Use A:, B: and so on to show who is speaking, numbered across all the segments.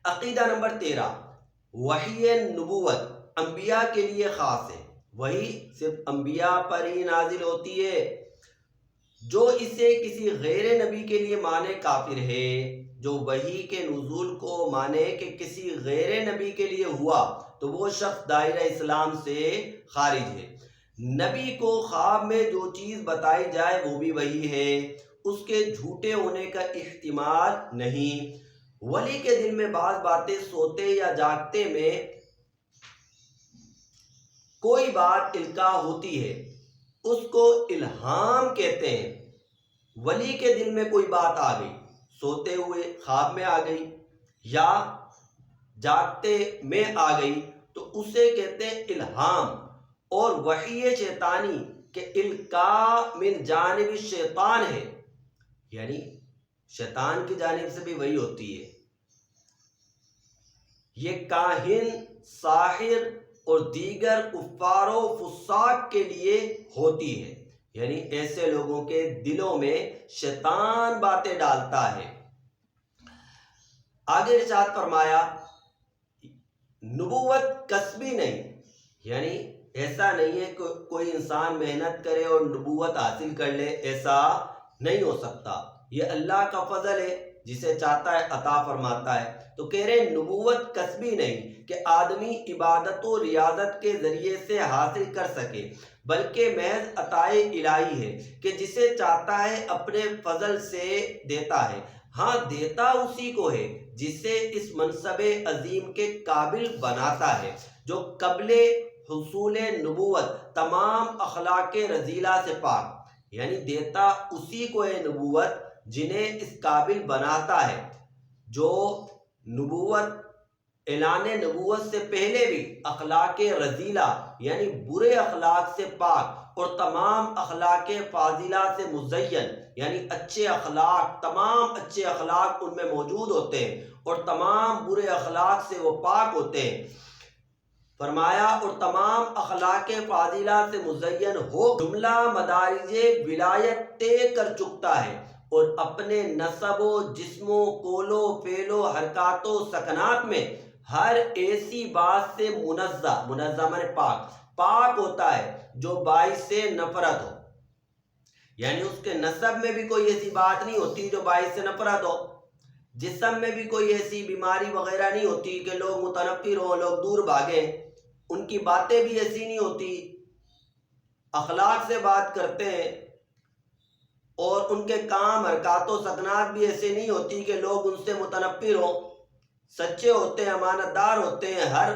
A: عقیدہ نمبر 13، وحی نبوت انبیاء کے لیے خاص ہے، وحی صرف انبیاء پر ہی نازل ہوتی ہے۔ جو اسے کسی غیر نبی کے لیے مانے کافر ہے۔ جو وحی کے نزول کو مانے کہ کسی غیر نبی کے لیے ہوا تو وہ شخص دائرہ اسلام سے خارج ہے۔ نبی کو خواب میں جو چیز بتائی جائے وہ بھی وحی ہے، اس کے جھوٹے ہونے کا احتمال نہیں۔ ولی کے دل میں بعض باتیں سوتے یا جاگتے میں کوئی بات القاء ہوتی ہے، اس کو الہام کہتے ہیں۔ ولی کے دل میں کوئی بات آ گئی، سوتے ہوئے خواب میں آ گئی یا جاگتے میں آ گئی تو اسے کہتے ہیں الہام۔ اور وحی شیطانی کہ القاء من جانب الشیطان ہے، یعنی شیطان کی جانب سے بھی وحی ہوتی ہے۔ یہ کاہن، ساحر اور دیگر کفار و فساق کے لیے ہوتی ہے، یعنی ایسے لوگوں کے دلوں میں شیطان باتیں ڈالتا ہے۔ آگے ارشاد فرمایا نبوت کسبی نہیں، یعنی ایسا نہیں ہے کہ کوئی انسان محنت کرے اور نبوت حاصل کر لے، ایسا نہیں ہو سکتا۔ یہ اللہ کا فضل ہے، جسے چاہتا ہے عطا فرماتا ہے۔ تو کہہ رہے نبوت کسبی نہیں کہ آدمی عبادت و ریاضت کے ذریعے سے حاصل کر سکے، بلکہ محض عطائے الہی ہے کہ جسے چاہتا ہے اپنے فضل سے دیتا ہے۔ ہاں، دیتا اسی کو ہے جسے اس منصب عظیم کے قابل بناتا ہے، جو قبل حصول نبوت تمام اخلاق رذیلہ سے پاک، یعنی دیتا اسی کو ہے نبوت جنہیں اس قابل بناتا ہے، جو نبوت اعلان نبوت سے پہلے بھی اخلاق رذیلہ یعنی برے اخلاق سے پاک اور تمام اخلاق فاضلہ سے مزین یعنی اچھے اخلاق، تمام اچھے اخلاق ان میں موجود ہوتے ہیں اور تمام برے اخلاق سے وہ پاک ہوتے ہیں۔ فرمایا اور تمام اخلاق فاضلہ سے مزین ہو جملہ مدارج ولایت طے کر چکتا ہے، اور اپنے نسب و جسم و قول و فعل و حرکات و سکنات میں ہر ایسی بات سے منزہ من پاک ہوتا ہے جو باعث سے نفرت ہو، یعنی اس کے نسب میں بھی کوئی ایسی بات نہیں ہوتی جو باعث سے نفرت ہو، جسم میں بھی کوئی ایسی بیماری وغیرہ نہیں ہوتی کہ لوگ متنفر ہوں، لوگ دور بھاگیں، ان کی باتیں بھی ایسی نہیں ہوتی، اخلاق سے بات کرتے ہیں، اور ان کے کام حرکات و سکنات بھی ایسے نہیں ہوتی کہ لوگ ان سے متنفر ہوں، سچے ہوتے ہیں، امانت دار ہوتے ہیں، ہر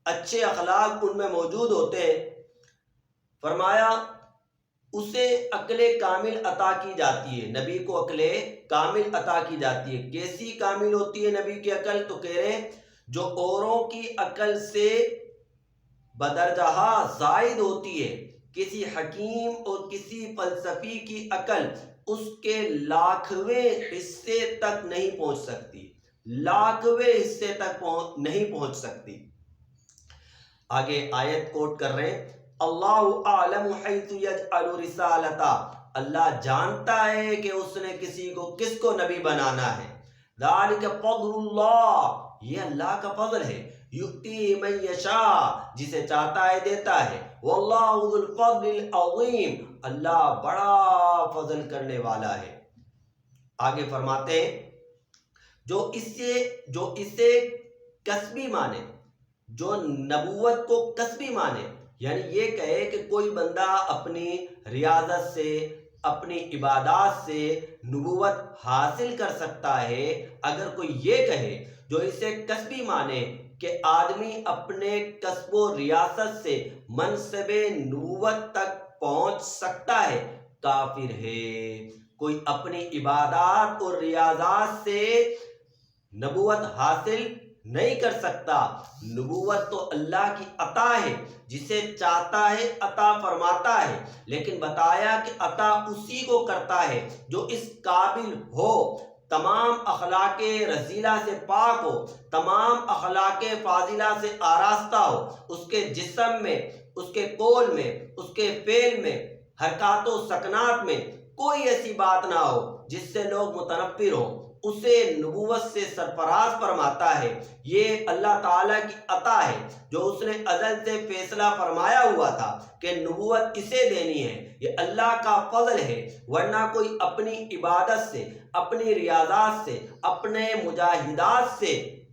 A: اچھے اخلاق ان میں موجود ہوتے ہیں۔ فرمایا اسے عقل کامل عطا کی جاتی ہے، نبی کو عقل کامل عطا کی جاتی ہے۔ کیسی کامل ہوتی ہے نبی کی عقل؟ تو کہہ رہے ہیں جو اوروں کی عقل سے بدرجہ زائد ہوتی ہے۔ کسی حکیم اور کسی فلسفی کی عقل اس کے لاکھویں حصے تک نہیں پہنچ سکتی، لاکھویں حصے تک نہیں پہنچ سکتی۔ آگے آیت کوٹ کر رہے ہیں اللہ اعلم حیث یجعل رسالتہ، اللہ جانتا ہے کہ اس نے کسی کو کس کو نبی بنانا ہے۔ ذالک فضل اللہ، یہ اللہ کا فضل ہے، یؤتی من یشاء، جسے چاہتا ہے دیتا ہے، واللہ ذو الفضل العظیم، اللہ بڑا فضل کرنے والا ہے۔ آگے فرماتے ہیں جو اسے کسبی مانے، جو نبوت کو کسبی مانے، یعنی یہ کہے کہ کوئی بندہ اپنی ریاضت سے، اپنی عبادات سے نبوت حاصل کر سکتا ہے، اگر کوئی یہ کہے جو اسے کسبی مانے کہ آدمی اپنے کسب و ریاست سے منصب نبوت تک پہنچ سکتا ہے، کافر ہے۔ کوئی اپنی عبادات اور ریاضات سے نبوت حاصل نہیں کر سکتا۔ نبوت تو اللہ کی عطا ہے، جسے چاہتا ہے عطا فرماتا ہے، لیکن بتایا کہ عطا اسی کو کرتا ہے جو اس قابل ہو، تمام اخلاق رذیلہ سے پاک ہو، تمام اخلاق فاضلہ سے آراستہ ہو، اس کے جسم میں، اس کے قول میں، اس کے فعل میں، حرکات و سکنات میں کوئی ایسی بات نہ ہو جس سے لوگ متنفر ہوں، اسے نبوت سے سرفراز فرماتا ہے۔ یہ اللہ تعالیٰ کی عطا ہے جو اس نے ازل سے فیصلہ فرمایا ہوا تھا کہ نبوت اسے دینی ہے۔ یہ اللہ کا فضل ہے، ورنہ کوئی اپنی عبادت سے، اپنی ریاضات سے، اپنے مجاہدات سے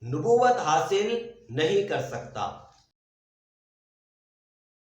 A: نبوت حاصل نہیں کر سکتا۔